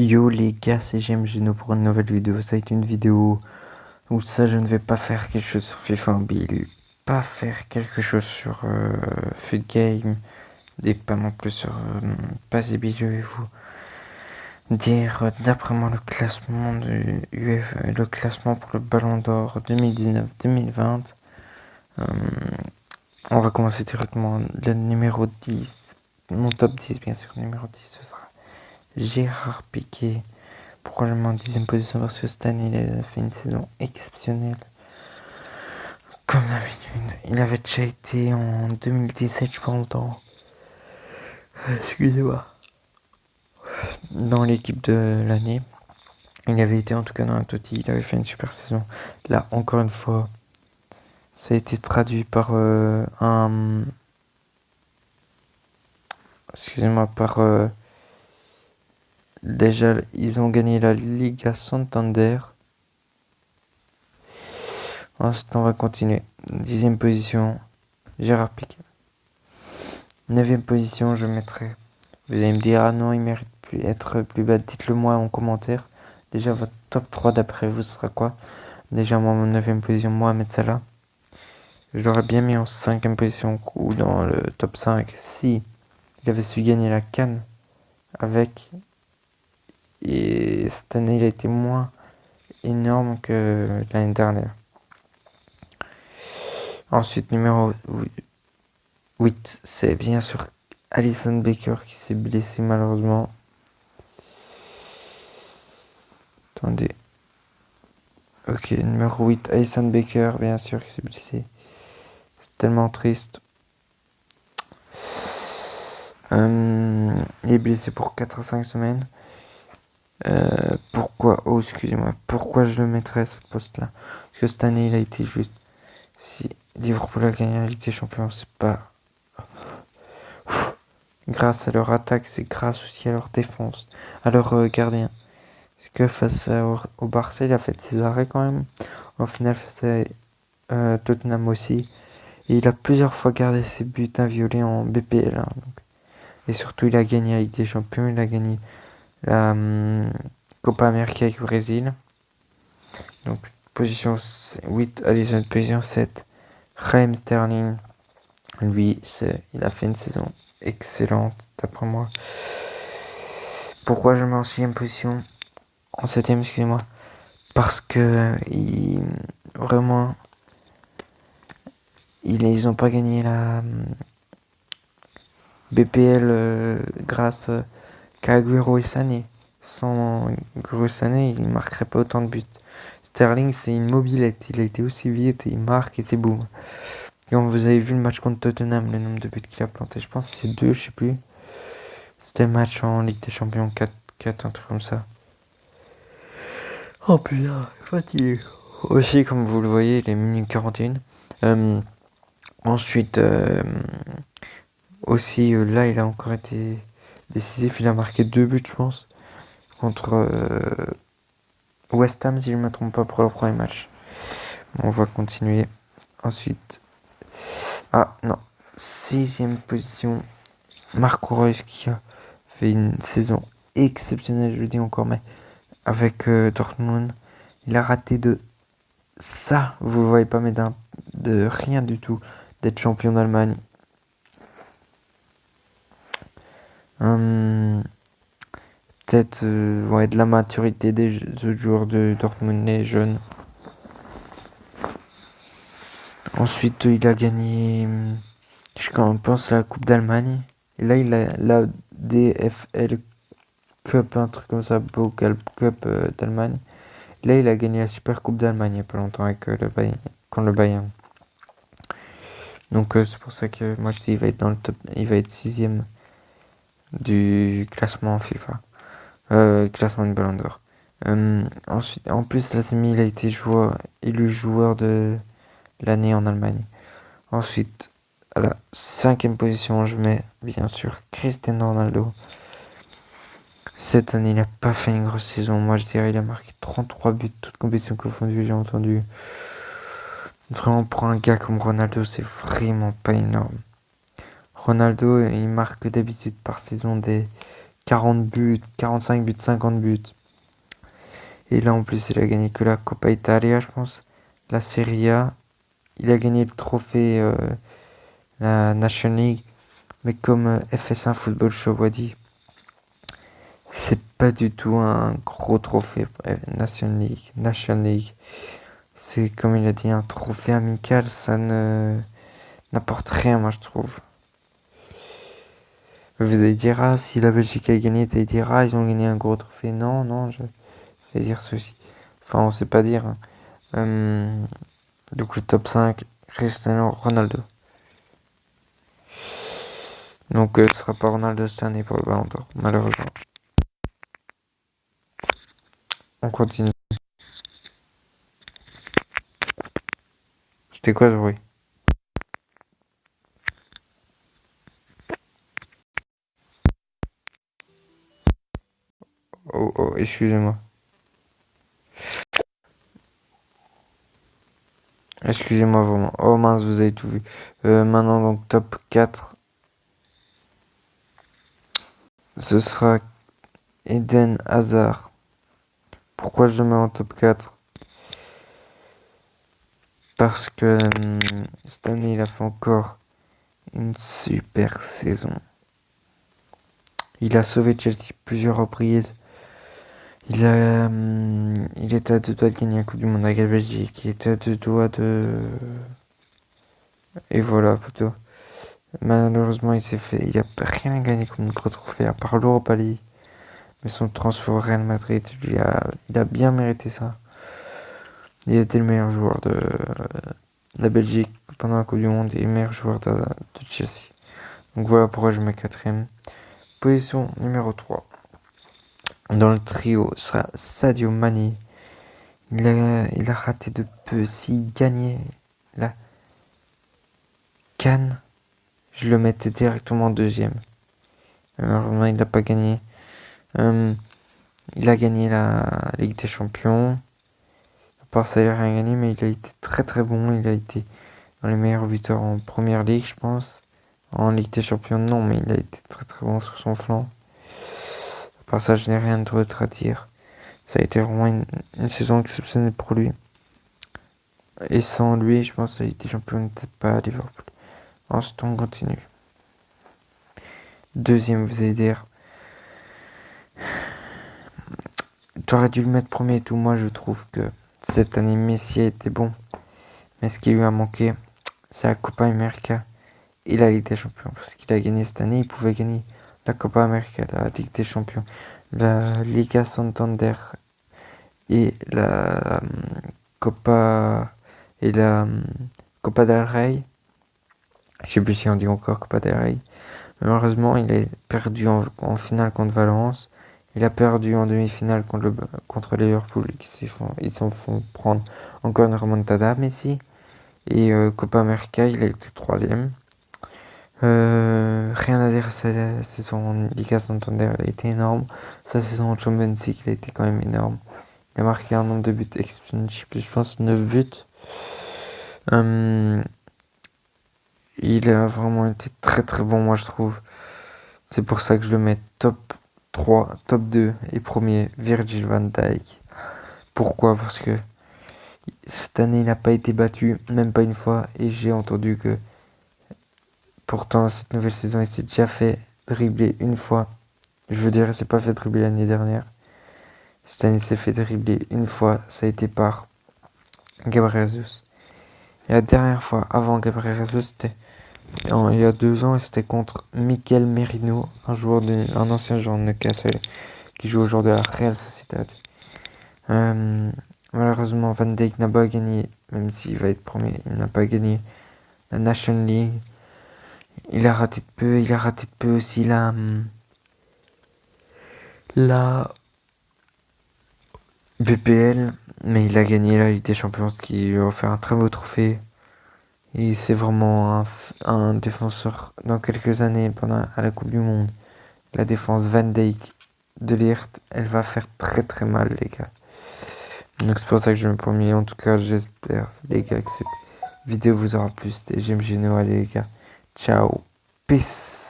Yo les gars, c'est Geno pour une nouvelle vidéo. Ça va être une vidéo où je ne vais pas faire quelque chose sur FIFA Mobile, pas faire quelque chose sur Foot Game, et pas non plus sur Passable. Je vais vous dire d'après moi le classement pour le Ballon d'Or 2019-2020. Euh, on va commencer directement le numéro 10. Mon top 10 bien sûr, numéro 10 ce sera Gérard Piqué. Pourquoi je le mets en 10ème position? Parce que cette année, il a fait une saison exceptionnelle. Comme d'habitude, il avait déjà été en 2017, je pense, excusez-moi, dans l'équipe de l'année. Il avait été en tout cas dans un Totti, il avait fait une super saison. Là, encore une fois, ça a été traduit par excusez-moi, déjà, ils ont gagné la Liga Santander. Ensuite, on va continuer. 10ème position, Gérard Piqué. 9ème position, je mettrai. Vous allez me dire, ah non, il mérite plus être plus bas. Dites-le moi en commentaire. Déjà, votre top 3 d'après vous sera quoi? Déjà, moi, mon 9ème position, Mohamed Salah. Je l'aurais bien mis en 5ème position ou dans le top 5 si il avait su gagner la CAN avec. Et cette année, il a été moins énorme que l'année dernière. Ensuite, numéro 8, c'est bien sûr Alisson Becker qui s'est blessé malheureusement. Attendez. Ok, numéro 8, Alisson Becker, bien sûr, qui s'est blessé. C'est tellement triste. Il est blessé pour 4 à 5 semaines. Pourquoi? Oh, excusez-moi. Pourquoi je le mettrais à ce poste-là? Parce que cette année, il a été juste. Si Liverpool a gagné la Ligue des Champions, c'est pas grâce à leur attaque, c'est grâce aussi à leur défense, à leur gardien. Parce que face au Barça, il a fait ses arrêts quand même. Au final, face à Tottenham aussi. Et il a plusieurs fois gardé ses buts inviolés en BPL. Hein, donc. Et surtout, il a gagné la Ligue des Champions, il a gagné la Copa América avec le Brésil. Donc, position 8, Alisson, position 7, Raheem Sterling. Lui, il a fait une saison excellente, d'après moi. Pourquoi je mets en 6ème position? En 7ème, excusez-moi. Parce que vraiment, ils n'ont pas gagné la BPL grâce qu'à Agüero et Sané. Sans Agüero et Sané, il ne marquerait pas autant de buts. Sterling, c'est une mobilette. Il a été aussi vite, il marque et c'est boum. Quand vous avez vu le match contre Tottenham, le nombre de buts qu'il a planté, je pense que c'est 2, je sais plus. C'était le match en Ligue des Champions 4, un truc comme ça. Oh putain, fatigué. Aussi, comme vous le voyez, il est minute 41. Ensuite, aussi, là, il a encore été décisif. Il a marqué 2 buts, je pense, contre West Ham, si je ne me trompe pas, pour le premier match. On va continuer. Ensuite, ah non, 6ème position, Marco Reus qui a fait une saison exceptionnelle, je le dis encore, mais avec Dortmund, il a raté de ça, vous le voyez pas, mais de rien du tout, d'être champion d'Allemagne. Peut-être ouais, de la maturité des autres joueurs de Dortmund, les jeunes. Ensuite, il a gagné, je pense, la Coupe d'Allemagne. Et là, il a la DFL Cup, un truc comme ça, Pokal Cup d'Allemagne. Là, il a gagné la Super Coupe d'Allemagne il n'y a pas longtemps avec le Bayern, contre le Bayern. Donc, c'est pour ça que moi, je dis il va être dans le top, il va être 6ème du classement FIFA. Classement du Ballon d'Or. Ensuite, en plus, Lazimi, il a été élu joueur de l'année en Allemagne. Ensuite, à la 5ème position, je mets bien sûr Cristiano Ronaldo. Cette année, il n'a pas fait une grosse saison. Moi, je dirais il a marqué 33 buts, toutes compétitions confondues, j'ai entendu. Vraiment, pour un gars comme Ronaldo, c'est vraiment pas énorme. Ronaldo, il marque d'habitude par saison des 40 buts, 45 buts, 50 buts. Et là, en plus, il a gagné que la Coppa Italia, je pense. La Serie A. Il a gagné le trophée, la Nation League. Mais comme FS1 Football Show a dit, c'est pas du tout un gros trophée Nation League. C'est comme il a dit un trophée amical, ça ne n'apporte rien moi je trouve. Vous allez dire ah si la Belgique a gagné, vous allez dire ah ils ont gagné un gros trophée. Non non je vais dire ceci. Enfin on sait pas dire. Hein. Donc le top 5, Cristiano Ronaldo. Donc ce sera pas Ronaldo cette année pour le Ballon d'Or, malheureusement. On continue. C'était quoi ce bruit? Oh, oh, excusez-moi. Excusez-moi vraiment. Oh mince, vous avez tout vu. Maintenant donc top 4. Ce sera Eden Hazard. Pourquoi je le mets en top 4? Parce que cette année il a fait encore une super saison. Il a sauvé Chelsea plusieurs reprises. Il était à deux doigts de gagner un Coupe du Monde avec la Belgique. Il était à deux doigts de... Et voilà, plutôt. Malheureusement, il a rien gagné comme gros trophée à part l'Europa League. Mais son transfert au Real Madrid, il a bien mérité ça. Il était le meilleur joueur de la Belgique pendant la Coupe du Monde et le meilleur joueur de Chelsea. Donc voilà pourquoi je mets quatrième. Position numéro 3. Dans le trio sera Sadio Mane. Il a raté de peu. S'il gagnait la CAN, je le mettais directement deuxième. Malheureusement, il n'a pas gagné. Il a gagné la Ligue des Champions. À part ça, il n'a rien gagné, mais il a été très très bon. Il a été dans les meilleurs buteurs en Première Ligue, je pense. En Ligue des Champions, non, mais il a été très très bon sur son flanc. À part ça, je n'ai rien d'autre à dire. Ça a été vraiment une saison exceptionnelle pour lui. Et sans lui, je pense que la Ligue des Champions n'était pas à Liverpool. Ensuite, on continue. Deuxième, vous allez dire. T'aurais dû le mettre premier et tout. Moi, je trouve que cette année, Messi a été bon. Mais ce qui lui a manqué, c'est la Copa América et la Ligue des Champions. Parce qu'il a gagné cette année, il pouvait gagner la Copa América, la Ligue des Champions, la Liga Santander et la Copa et la Copa del Rey. Je sais plus si on dit encore Copa del Rey. Malheureusement, il a perdu en finale contre Valence. Il a perdu en demi-finale contre Liverpool. Ils s'en font prendre encore une remontada, Messi. Et Copa América, il a été troisième. Rien à dire à sa saison en Liga Santander, elle a été énorme. Sa saison en Champions League, elle a été quand même énorme. Il a marqué un nombre de buts exceptionnel, je pense 9 buts. Il a vraiment été très très bon, moi je trouve. C'est pour ça que je le mets top 3, top 2 et premier, Virgil van Dijk. Pourquoi? Parce que cette année, il n'a pas été battu, même pas une fois. Et j'ai entendu que pourtant, cette nouvelle saison, il s'est déjà fait dribbler une fois. Je veux dire, il s'est pas fait dribbler l'année dernière. Cette année, il s'est fait dribbler une fois. Ça a été par Gabriel Jesus. Et la dernière fois, avant Gabriel Jesus, c'était il y a 2 ans, et c'était contre Mikel Merino, un ancien joueur de Newcastle, qui joue aujourd'hui à la Real Sociedad. Malheureusement, Van Dijk n'a pas gagné, même s'il va être premier, il n'a pas gagné la Nation League. Il a raté de peu aussi la BPL, mais il a gagné la Ligue des Champions, ce qui lui a offert un très beau trophée. Et c'est vraiment un défenseur dans quelques années à la Coupe du Monde. La défense Van Dijk de Ligt, elle va faire très très mal, les gars. Donc c'est pour ça que je me premier. En tout cas, j'espère, les gars, que cette vidéo vous aura plu. C'était GMG Noël, les gars. Ciao. Peace.